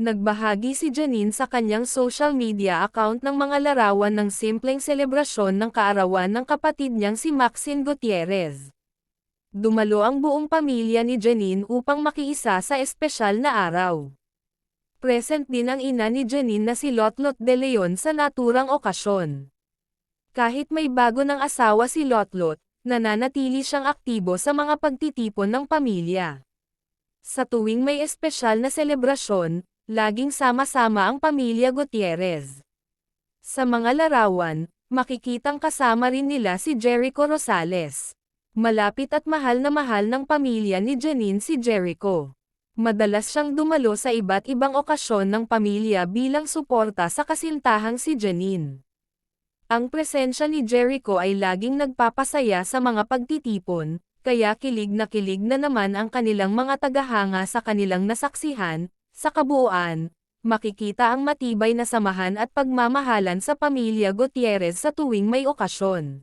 Nagbahagi si Janine sa kanyang social media account ng mga larawan ng simpleng selebrasyon ng kaarawan ng kapatid niyang si Maxine Gutierrez. Dumalo ang buong pamilya ni Janine upang makiisa sa espesyal na araw. Present din ang ina ni Janine na si Lotlot De Leon sa naturang okasyon. Kahit may bago ng asawa si Lotlot, nananatili siyang aktibo sa mga pagtitipon ng pamilya. Sa tuwing may espesyal na selebrasyon, laging sama-sama ang pamilya Gutierrez. Sa mga larawan, makikitang kasama rin nila si Jericho Rosales. Malapit at mahal ng pamilya ni Janine si Jericho. Madalas siyang dumalo sa iba't ibang okasyon ng pamilya bilang suporta sa kasintahang si Janine. Ang presensya ni Jericho ay laging nagpapasaya sa mga pagtitipon, kaya kilig na naman ang kanilang mga tagahanga sa kanilang nasaksihan. Sa kabuuan, makikita ang matibay na samahan at pagmamahalan sa pamilya Gutierrez sa tuwing may okasyon.